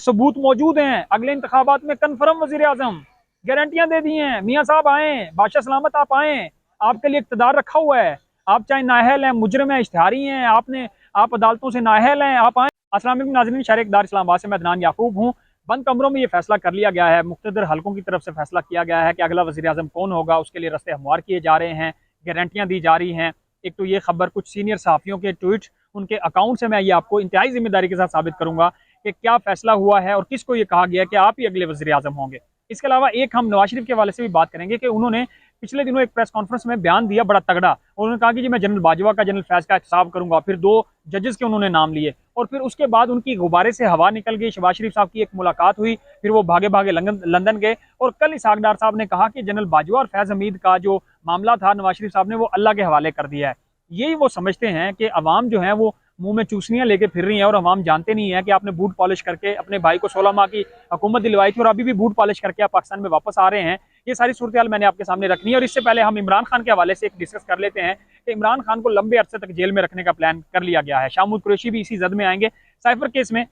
सबूत मौजूद हैं। अगले इंतखाबात में कन्फर्म वजीर आजम, गारंटियां दे दी हैं, मियाँ साहब आए, बादशाह सलामत आप आए, आपके लिए इक़्तिदार रखा हुआ है, आप चाहे नाअहल हैं, मुजरिम हैं, इश्तिहारी हैं, आप अदालतों से नाअहल हैं, आप आए। अस्सलाम वालेकुम नाज़रीन, शहर इक़्तिदार इस्लामाबाद से मैं अदनान याकूब हूँ। बंद कमरों में ये फैसला कर लिया गया है, मुख्तदर हलकों की तरफ से फैसला किया गया है कि अगला वज़ीर आज़म कौन होगा, उसके लिए रस्ते हमवार किए जा रहे हैं, गारंटियाँ दी जा रही हैं। एक तो ये खबर, कुछ सीनियर सहाफ़ियों के ट्वीट, उनके अकाउंट से मैं ये आपको इंतहाई जिम्मेदारी के साथ साबित करूँगा कि क्या फैसला हुआ है और किसको ये कहा गया है कि आप ही अगले वज़ीर आज़म होंगे। इसके अलावा एक हम नवाज शरीफ के हवाले से भी बात करेंगे कि उन्होंने पिछले दिनों एक प्रेस कॉन्फ्रेंस में बयान दिया बड़ा तगड़ा। उन्होंने कहा कि जी मैं जनरल बाजवा का, जनरल फैज़ का एहतसाब करूंगा। फिर 2 जजेस के उन्होंने नाम लिए और फिर उसके बाद उनकी गुब्बारे से हवा निकल गई। शहबाज शरीफ साहब की एक मुलाकात हुई, फिर वो भागे भागे लंदन गए और कल इसहाक डार साहब ने कहा कि जनरल बाजवा और फैज़ हमीद का जो मामला था नवाज शरीफ साहब ने वो अल्लाह के हवाले कर दिया है। यही वो समझते हैं कि अवाम जो है वो मुंह में चूसनियां लेके फिर रही है और अवाम जानते नहीं है कि आपने बूट पॉलिश करके अपने भाई को 16 माह की हुकूमत दिलवाई थी और अभी भी बूट पॉलिश करके आप पाकिस्तान में वापस आ रहे हैं। ये सारी सूरत हाल मैंने आपके सामने रखनी है और इससे पहले हम इमरान खान के हवाले से एक डिस्कस कर लेते हैं कि इमरान खान को लंबे अरसे तक जेल में रखने का प्लान कर लिया गया है। शाहमूद कुरैशी भी इसी जद में आएंगे। साइफर केस में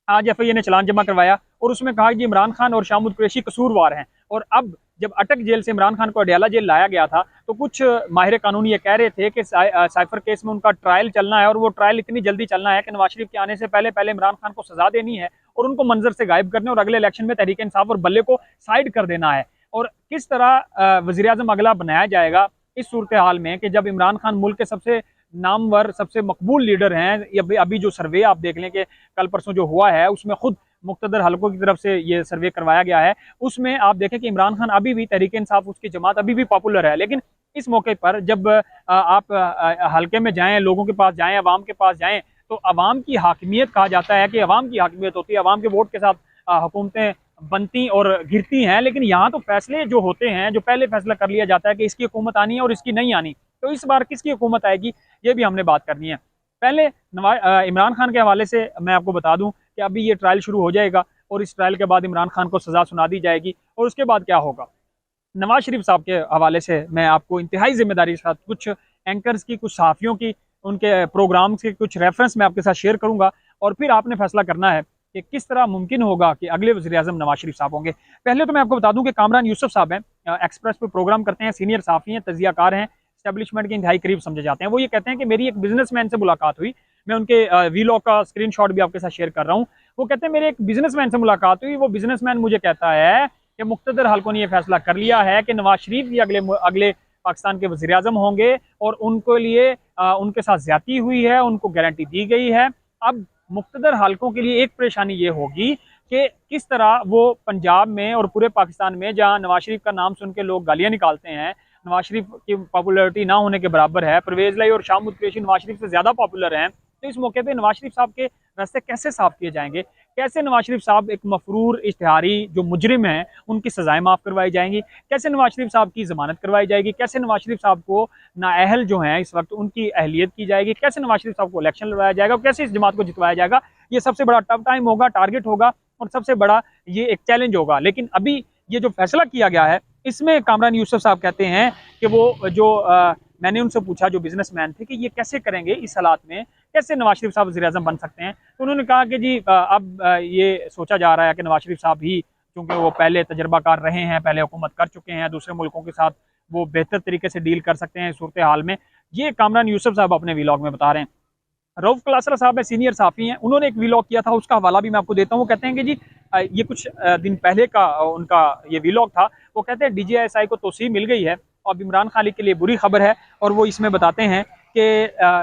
आज एफआईए ने चलान जमा करवाया और उसमें कहा कि इमरान खान और शाहमूद कुरैशी कसूरवार हैं। और अब जब अटक जेल से इमरान खान को अडयाला जेल लाया गया था तो कुछ माहिर कानून ये कह रहे थे कि साइफर केस में उनका ट्रायल चलना है और वो ट्रायल इतनी जल्दी चलना है कि नवाज शरीफ के आने से पहले पहले इमरान खान को सजा देनी है और उनको मंजर से गायब करने और अगले इलेक्शन में तहरीक इंसाफ और बल्ले को साइड कर देना है। और किस तरह वजीर आजम अगला बनाया जाएगा इस सूरत हाल में कि जब इमरान खान मुल्क के सबसे नामवर, सबसे मकबूल लीडर हैं। अभी जो सर्वे आप देख लें कि कल परसों जो हुआ है उसमें खुद मुख्तदर हलकों की तरफ से ये सर्वे करवाया गया है, उसमें आप देखें कि इमरान खान अभी भी, तहरीक इंसाफ उसकी जमात अभी भी पॉपुलर है। लेकिन इस मौके पर जब आप हलके में जाएं, लोगों के पास जाएं, अवाम के पास जाएं, तो अवाम की हाकिमियत कहा जाता है कि अवाम की हाकिमियत होती है, अवाम के वोट के साथ हुकूमतें बनती और गिरती हैं। लेकिन यहाँ तो फैसले जो होते हैं, जो पहले फैसला कर लिया जाता है कि इसकी हुकूमत आनी है और इसकी नहीं आनी, तो इस बार किसकी हुकूमत आएगी ये भी हमने बात करनी है। पहले इमरान खान के हवाले से मैं आपको बता दूं कि अभी ये ट्रायल शुरू हो जाएगा और इस ट्रायल के बाद इमरान खान को सजा सुना दी जाएगी और उसके बाद क्या होगा। नवाज शरीफ साहब के हवाले से मैं आपको इंतहाई जिम्मेदारी के साथ कुछ एंकर्स की, कुछ सहाफ़ियों की, उनके प्रोग्राम्स के कुछ रेफरेंस मैं आपके साथ शेयर करूंगा और फिर आपने फैसला करना है कि किस तरह मुमकिन होगा कि अगले वज़ीर आज़म नवाज शरीफ साहब होंगे। पहले तो मैं आपको बता दूं कि कामरान यूसुफ साहब हैं, एक्सप्रेस पे प्रोग्राम करते हैं, सीनियर सहाफ़ी हैं, तजियाकार हैं, एस्टेब्लिशमेंट के इंतहाई करीब समझे जाते हैं। वो ये कहते हैं कि मेरी एक बिजनेसमैन से मुलाकात हुई, मैं उनके वीलॉग का स्क्रीनशॉट भी आपके साथ शेयर कर रहा हूँ। वो कहते हैं मेरे एक बिजनेसमैन से मुलाकात हुई, वो बिजनेसमैन मुझे कहता है कि मुख्तदर हलकों ने यह फैसला कर लिया है कि नवाज शरीफ ही अगले पाकिस्तान के वज़ीर आज़म होंगे और उनके लिए उनके साथ ज्यादती हुई है, उनको गारंटी दी गई है। अब मुख्तदर हलकों के लिए एक परेशानी ये होगी कि किस तरह वो पंजाब में और पूरे पाकिस्तान में, जहाँ नवाज शरीफ का नाम सुन के लोग गालियाँ निकालते हैं, नवाज शरीफ की पॉपुलैरिटी ना होने के बराबर है, परवेज़ लाई और शाहमूद कुरैशी नवाज शरीफ से ज़्यादा पॉपुलर हैं, तो इस मौके पे नवाज शरीफ साहब के रास्ते कैसे साफ किए जाएंगे, कैसे नवाज शरीफ साहब एक मफरूर इश्तिहारी जो मुजरिम हैं उनकी सजाएं माफ़ करवाई जाएंगी, कैसे नवाज शरीफ साहब की ज़मानत करवाई जाएगी, कैसे नवाज शरीफ साहब को नाअहल जो हैं इस वक्त उनकी अहलियत की जाएगी, कैसे नवाज शरीफ साहब को इलेक्शन लड़वाया जाएगा, कैसे इस जमात को जितवाया जाएगा। ये सबसे बड़ा टफ टाइम होगा, टारगेट होगा और सबसे बड़ा ये एक चैलेंज होगा। लेकिन अभी ये जो फैसला किया गया है इसमें कामरान यूसुफ साहब कहते हैं कि वो जो मैंने उनसे पूछा, जो बिजनेसमैन थे, कि ये कैसे करेंगे इस हालात में, कैसे नवाज शरीफ साहब वज़ीर आज़म बन सकते हैं। तो उन्होंने कहा कि जी अब ये सोचा जा रहा है कि नवाज शरीफ साहब ही, क्योंकि वो पहले तजर्बाकार रहे हैं, पहले हुकूमत कर चुके हैं, दूसरे मुल्कों के साथ वो बेहतर तरीके से डील कर सकते हैं सूरत हाल में। ये कामरान यूसुफ साहब अपने व्लॉग में बता रहे हैं। रऊफ क्लासरा साहब है, सीनियर साफ़ी हैं, उन्होंने एक व्लॉग किया था, उसका हवाला भी मैं आपको देता हूँ। वो कहते हैं कि जी ये कुछ दिन पहले का उनका ये व्लॉग था। वो कहते हैं DJSI को तोसीह मिल गई है और अब इमरान खान के लिए बुरी खबर है। और वो इसमें बताते हैं कि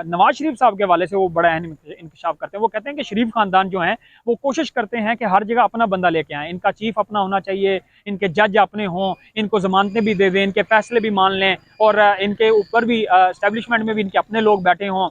नवाज शरीफ साहब के हवाले से वो बड़ा अहम इंकशाफ करते हैं। वो कहते हैं कि शरीफ खानदान जो हैं वो कोशिश करते हैं कि हर जगह अपना बंदा लेके आएँ, इनका चीफ अपना होना चाहिए, इनके जज अपने हों, इनको जमानतें भी दे दें, इनके फैसले भी मान लें और इनके ऊपर भी एस्टेब्लिशमेंट में भी इनके अपने लोग बैठे हों।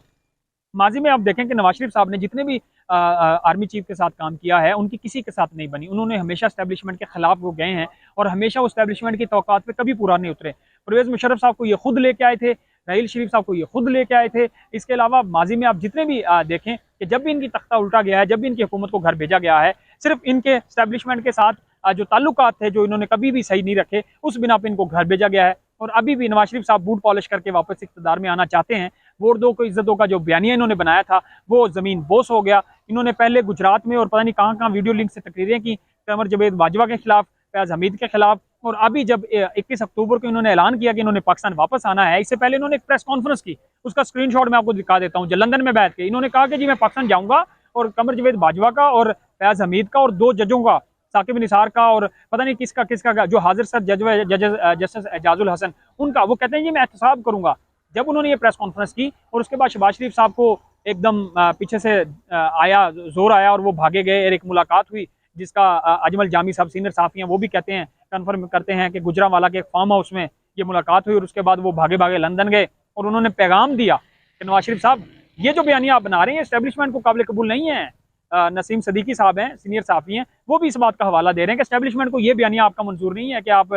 माजी में आप देखें कि नवाज शरीफ साहब ने जितने भी आर्मी चीफ के साथ काम किया है उनकी किसी के साथ नहीं बनी। उन्होंने हमेशा एस्टेब्लिशमेंट के खिलाफ वो गए हैं और हमेशा वो एस्टेब्लिशमेंट की तौक़ात पे कभी पूरा नहीं उतरे। परवेज़ मुशर्रफ साहब को ये खुद लेके आए थे, राहील शरीफ साहब को ये खुद लेके आए थे। इसके अलावा माजी में आप जितने भी देखें कि जब भी इनकी तख्ता उल्टा गया है, जब भी इनकी हुकूमत को घर भेजा गया है, सिर्फ इनके एस्टेब्लिशमेंट के साथ जो ताल्लुकात थे, जो इन्होंने कभी भी सही नहीं रखे, उस बिना पर इनको घर भेजा गया है। और अभी भी नवाज शरीफ साहब बूट पॉलिश करके वापस इक़्तिदार में आना चाहते हैं। वोट दो को इज्जत दो का जो बयानिया इन्होंने बनाया था वो ज़मीन बोस हो गया। इन्होंने पहले गुजरात में और पता नहीं कहाँ कहाँ वीडियो लिंक से तकरीरें की कमर जावेद बाजवा के खिलाफ, फैज़ हमीद के खिलाफ। और अभी जब 21 अक्टूबर को इन्होंने ऐलान किया कि इन्होंने पाकिस्तान वापस आना है, इससे पहले इन्होंने एक प्रेस कॉन्फ्रेंस की, उसका स्क्रीनशॉट मैं आपको दिखा देता हूँ। जो लंदन में बैठ के इन्होंने कहा कि जी मैं पाकिस्तान जाऊँगा और कमर जावेद बाजवा का और फैज़ हमीद का और 2 जजों का, साकिब निसार का और पता नहीं किसका किसका जो हाजिर सर जस्टिस एजाजुल हसन, उनका, वो कहते हैं जी मैं एहतसाब करूँगा। जब उन्होंने ये प्रेस कॉन्फ्रेंस की और उसके बाद शहबाज शरीफ साहब को एकदम पीछे से जोर आया और वो भागे गए। एक मुलाकात हुई जिसका अजमल जामी साहब सीनियर साफ़ी हैं, वो भी कहते हैं, कन्फर्म करते हैं कि गुजरांवाला के एक फार्म हाउस में ये मुलाकात हुई और उसके बाद वो भागे भागे लंदन गए और उन्होंने पैगाम दिया कि नवाज शरीफ साहब ये जो बयानियां आप बना रहे हैं एस्टेब्लिशमेंट को काबिल कबूल नहीं है। नसीम सदीकी साहब हैं, सीनियर साफ़ी हैं, वो भी इस बात का हवाला दे रहे हैं कि एस्टेब्लिशमेंट को ये बयानियां आपका मंजूर नहीं है कि आप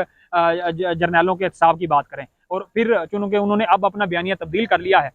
जर्नैलों के एहतसाब की बात करें। और फिर चूंकि उन्होंने अब अपना बयानिया तब्दील कर लिया है,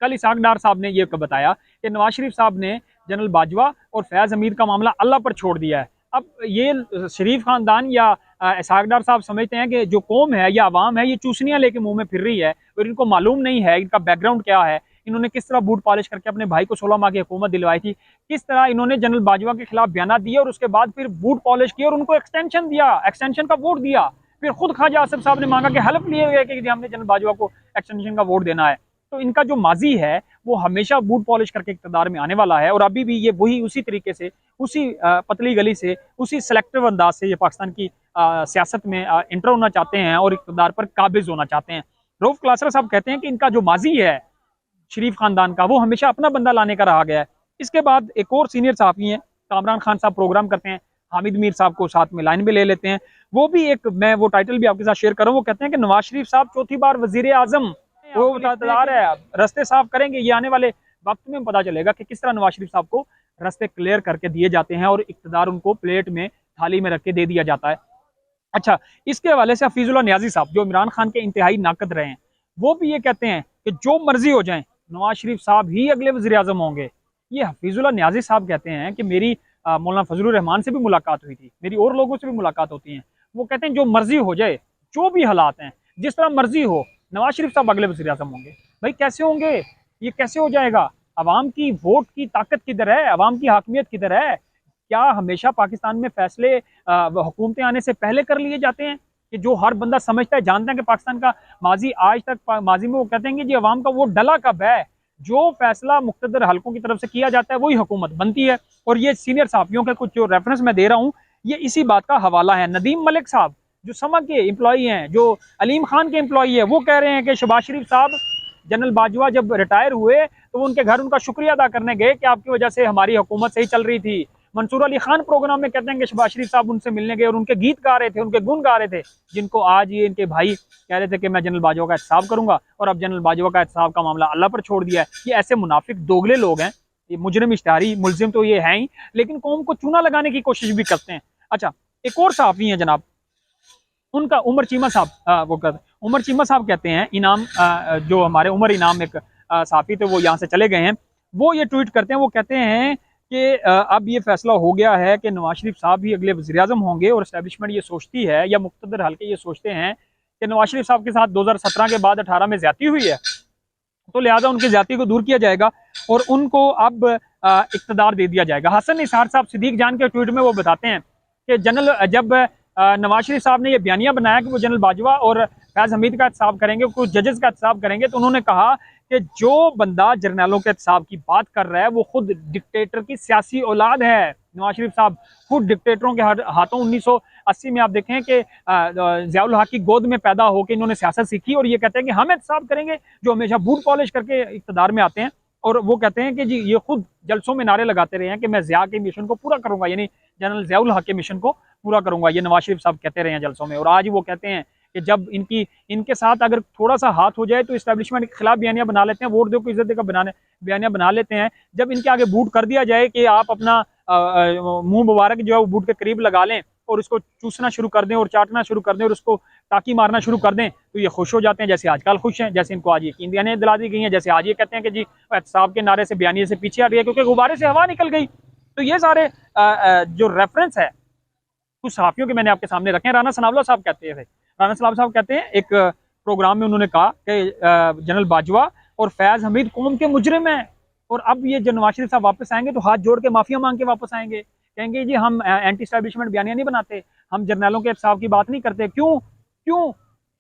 कल इसहाक डार साहब ने ये बताया कि नवाज शरीफ साहब ने जनरल बाजवा और फैज़ हमीद का मामला अल्लाह पर छोड़ दिया है। अब ये शरीफ खानदान या इसहाक डार साहब समझते हैं कि जो कौम है या आवाम है ये चूसनियाँ लेके मुंह में फिर रही है और इनको मालूम नहीं है इनका बैकग्राउंड क्या है, इन्होंने किस तरह बूट पॉलिश करके अपने भाई को 16 माह की हुकूमत दिलवाई थी, किस तरह इन्होंने जनरल बाजवा के खिलाफ बयाना दिए और उसके बाद फिर बूट पॉलिश किया और उनको एक्सटेंशन दिया, एक्सटेंशन का वोट दिया। फिर खुद ख्वाजा आसिफ साहब ने मांगा कि हेल्प लिए हुए कि हमने जनरल बाजवा को एक्सटेंशन का वोट देना है। तो इनका जो माजी है वो हमेशा बूट पॉलिश करके इक़्तिदार में आने वाला है और अभी भी ये वही उसी तरीके से, उसी पतली गली से, उसी सेलेक्टिव अंदाज से ये पाकिस्तान की सियासत में इंटर होना चाहते हैं और इक़्तिदार पर काबिज होना चाहते हैं। रऊफ क्लासर साहब कहते हैं कि इनका जो माजी है शरीफ खानदान का वो हमेशा अपना बंदा लाने का रहा गया है। इसके बाद एक और सीनियर साफ़ी हैं, कामरान खान साहब प्रोग्राम करते हैं, हामिद मीर साहब को साथ में लाइन में ले लेते हैं। वो भी एक, मैं वो टाइटल भी आपके साथ शेयर कर रहा हूँ, वो कहते हैं कि नवाज शरीफ साहब चौथी बार वजीर आजम वो इंतजार है, रास्ते साफ करेंगे। ये आने वाले वक्त में पता चलेगा कि किस तरह नवाज शरीफ साहब को रास्ते क्लियर करके दिए जाते हैं और इक़्तिदार उनको प्लेट में थाली में रख के दे दिया जाता है। अच्छा, इसके हवाले से हफीजुल्लाह न्याजी साहब जो इमरान खान के इंतहाई नाकद रहे हैं, वो भी ये कहते हैं कि जो मर्जी हो जाए नवाज शरीफ साहब ही अगले वज़ीर आज़म होंगे। ये हफीजुल्लाह न्याजी साहब कहते हैं कि मेरी मौलाना फजलुर रहमान से भी मुलाकात हुई थी, मेरी और लोगों से भी मुलाकात होती है। वो कहते हैं जो मर्जी हो जाए, जो भी हालात हैं, जिस तरह मर्जी हो, नवाज शरीफ साहब अगले वज़ीर आज़म होंगे। भाई कैसे होंगे, ये कैसे हो जाएगा? अवाम की वोट की ताकत किधर है, अवाम की हाकमियत किधर है? क्या हमेशा पाकिस्तान में फैसले हुकूमतें आने से पहले कर लिए जाते हैं कि जो हर बंदा समझता है, जानता है कि पाकिस्तान का माजी, आज तक माजी में वो कहते हैं कि जी अवाम का वोट डला कब है, जो फैसला मुख्तदर हलकों की तरफ से किया जाता है वही हुकूमत बनती है। और ये सीनियर साफियों के कुछ जो रेफरेंस मैं दे रहा हूँ ये इसी बात का हवाला है। नदीम मलिक साहब जो समा के एम्प्लॉई हैं, जो अलीम खान के एम्प्लॉई है, वो कह रहे हैं कि शहबाज शरीफ साहब जनरल बाजवा जब रिटायर हुए तो वो उनके घर उनका शुक्रिया अदा करने गए कि आपकी वजह से हमारी हुकूमत सही चल रही थी। मंसूर अली खान प्रोग्राम में कहते हैं कि शहबाज शरीफ साहब उनसे मिलने गए और उनके गीत गा रहे थे, उनके गुण गा रहे थे, जिनको आज ये इनके भाई कह रहे थे कि मैं जनरल बाजवा का एहतसाब करूंगा और अब जनरल बाजवा का एहतसाब का मामला अल्लाह पर छोड़ दिया है। ये ऐसे मुनाफिक दोगले लोग हैं, ये मुजरिम इश्तिहारी मुलजिम तो ये हैं ही, लेकिन कौम को चूना लगाने की कोशिश भी करते हैं। अच्छा, एक और साफ़ी हैं जनाब, उनका उमर चीमा साहब, वो कहते उमर चीमा साहब कहते हैं, इनाम जो हमारे उमर इनाम एक साफ़ी थे वो यहाँ से चले गए हैं, वो ये ट्वीट करते हैं, वो कहते हैं कि अब ये फैसला हो गया है कि नवाज शरीफ साहब ही अगले वज़ीर आज़म होंगे और एस्टैब्लिशमेंट ये सोचती है या मुक़्तदर हल्के ये सोचते हैं कि नवाज शरीफ साहब के साथ 2017 के बाद 18 में ज़्यादती हुई है, तो लिहाजा उनकी ज़्यादती को दूर किया जाएगा और उनको अब इक़्तिदार दे दिया जाएगा। हसन निसार साहब सिद्दीक जान के ट्वीट में वो बताते हैं कि जनरल जब नवाज शरीफ साहब ने यह बयानिया बनाया कि वो जनरल बाजवा और फैज़ हमीद का एहतसाब करेंगे, कुछ जजेस का एहतसाब करेंगे, तो उन्होंने कहा कि जो बंदा जर्नैलों के एहतसाब की बात कर रहा है वो खुद डिक्टेटर की सियासी औलाद है। नवाज शरीफ साहब खुद डिक्टेटरों के हाथों 1980 में आप देखें कि ज़ियाउल हक की गोद में पैदा होकर इन्होंने सियासत सीखी और ये कहते हैं कि हम एहतसाब करेंगे, जो हमेशा बूट पॉलिश करके इक़्तिदार में आते हैं। और वो कहते हैं कि जी ये खुद जलसों में नारे लगाते रहे हैं कि मैं ज़िया के मिशन को पूरा करूंगा, यानी जनरल ज़ियाउल हक के मिशन को पूरा करूंगा, ये नवाज शरीफ साहब कहते रहे हैं जलसों में। और आज वो कहते हैं कि जब इनके साथ अगर थोड़ा सा हाथ हो जाए तो इस्टेब्लिशमेंट के खिलाफ बयानिया बना लेते हैं, वोट दो को इज्जत देकर बयानिया बना लेते हैं। जब इनके आगे बूट कर दिया जाए कि आप अपना मुंह मुबारक जो है वो बूट के करीब लगा लें और उसको चूसना शुरू कर दें और चाटना शुरू कर दें और उसको टाकी मारना शुरू कर दें, तो ये खुश हो जाते हैं, जैसे आजकल खुश हैं, जैसे इनको आज यकीन दिलाने दिला दी गई हैं, जैसे आज ये कहते हैं कि जी एहतसाब के नारे से बयानिए से पीछे हट गए क्योंकि गुब्बारे से हवा निकल गई। तो ये सारे जो रेफरेंस है कुछ सहाफ़ियों के मैंने आपके सामने रखे हैं। राना सनावला साहब कहते हैं, राना सनावला साहब कहते हैं एक प्रोग्राम में उन्होंने कहा कि जनरल बाजवा और फैज़ हमीद कौम के मुजरिम हैं, और अब ये जो नवाज शरीफ साहब वापस आएंगे तो हाथ जोड़ के माफिया मांग के वापस आएंगे, कहेंगे जी हम एंटी स्टैब्लिशमेंट बयानियां नहीं बनाते, हम जर्नैलों के साहब की बात नहीं करते। क्यों? क्यों?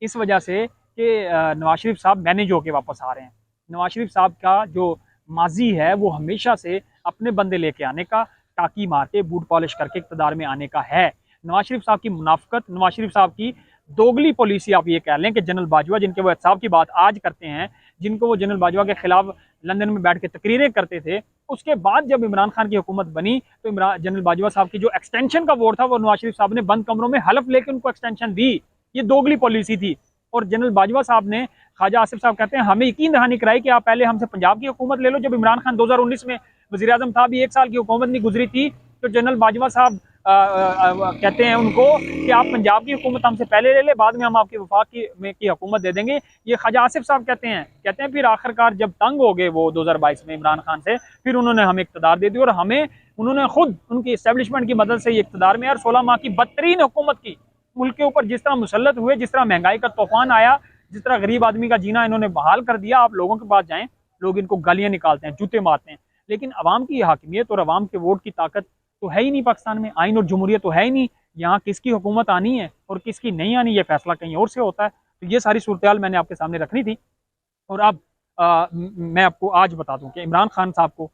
इस वजह से कि नवाज शरीफ साहब मैनेज होके वापस आ रहे हैं। नवाज शरीफ साहब का जो माजी है वो हमेशा से अपने बंदे लेके आने का, टाकी मार के बूट पॉलिश करके इक़्तिदार में आने का है। नवाज शरीफ साहब की मुनाफकत, नवाज शरीफ साहब की दोगली पॉलिसी आप ये कह लें कि जनरल बाजवा जिनके वो एहतसाब की बात आज करते हैं, जिनको वो जनरल बाजवा के खिलाफ लंदन में बैठ के तकरीरें करते थे, उसके बाद जब इमरान खान की हुकूमत बनी तो इमरान जनरल बाजवा साहब की जो एक्सटेंशन का वोट था वो नवाज शरीफ साहब ने बंद कमरों में हलफ लेकर उनको एक्सटेंशन दी। ये दोगली पॉलिसी थी। और जनरल बाजवा साहब ने, ख्वाजा आसिफ साहब कहते हैं, हमें यकीन दहानी कराई कि आप पहले हमसे पंजाब की हुकूमत ले लो। जब इमरान खान 2019 में वज़ीर आज़म था, अभी 1 साल की हुकूमत नहीं गुजरी थी, तो जनरल बाजवा साहब कहते हैं उनको कि आप पंजाब की हुकूमत हमसे पहले ले ले, बाद में हम आपकी वफाक की हुकूमत दे देंगे। ये ख्वाजा आसिफ साहब कहते हैं फिर आखिरकार जब तंग हो गए वो 2022 में इमरान खान से, फिर उन्होंने हमें इक़्तिदार दे दिया और हमें उन्होंने खुद उनकी इस्टेब्लिशमेंट की मदद से ये इक़्तिदार में और 16 माह की बदतरीन हुकूमत की, मुल्क के ऊपर जिस तरह मुसल्लत हुए, जिस तरह महंगाई का तूफान आया, जिस तरह गरीब आदमी का जीना इन्होंने बहाल कर दिया। आप लोगों के पास जाएं, लोग इनको गालियां निकालते हैं, जूते मारते हैं, लेकिन अवाम की हाकिमियत और अवाम के वोट की ताकत तो है ही नहीं पाकिस्तान में। आइन और जमहूरियत तो है ही नहीं। यहाँ किसकी हुकूमत आनी है और किसकी नहीं आनी, ये फैसला कहीं और से होता है। तो ये सारी सूरत हाल मैंने आपके सामने रखनी थी। और अब मैं आपको आज बता दूं कि इमरान खान साहब को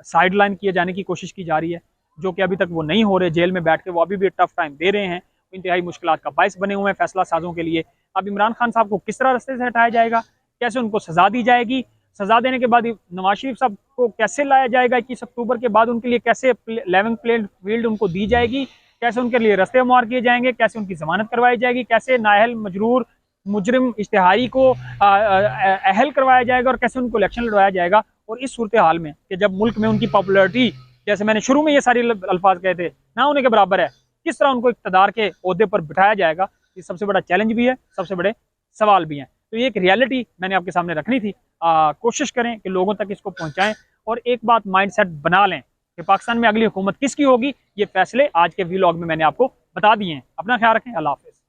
साइड लाइन किए जाने की कोशिश की जा रही है, जो कि अभी तक वो नहीं हो रहे। जेल में बैठ के वो अभी भी टफ टाइम दे रहे हैं, इंतहाई मुश्किलात का बायस बने हुए हैं फैसला साजों के लिए। अब इमरान खान साहब को किस तरह रास्ते से हटाया जाएगा, कैसे उनको सजा दी जाएगी, सजा देने के बाद नवाज शरीफ साहब को कैसे लाया जाएगा 21 अक्टूबर के बाद, उनके लिए कैसे लेवल प्लेइंग फील्ड उनको दी जाएगी, कैसे उनके लिए रास्ते मुआर किए जाएंगे, कैसे उनकी जमानत करवाई जाएगी, कैसे नाअहल मजरूर मुजरिम इश्तिहारी को अहल करवाया जाएगा और कैसे उनको इलेक्शन लड़वाया जाएगा। और इस सूरत हाल में कि जब मुल्क में उनकी पॉपुलरिटी, जैसे मैंने शुरू में ये सारे अल्फाज कहे थे, ना होने के बराबर है, किस तरह उनको इक़्तिदार के ओहदे पर बिठाया जाएगा, ये सबसे बड़ा चैलेंज भी है, सबसे बड़े सवाल भी हैं। तो ये एक रियलिटी मैंने आपके सामने रखनी थी। कोशिश करें कि लोगों तक इसको पहुंचाएं और एक बात माइंडसेट बना लें कि पाकिस्तान में अगली हुकूमत किसकी होगी। ये फैसले आज के व्लॉग में मैंने आपको बता दिए हैं। अपना ख्याल रखें। अल्लाह हाफ़िज़।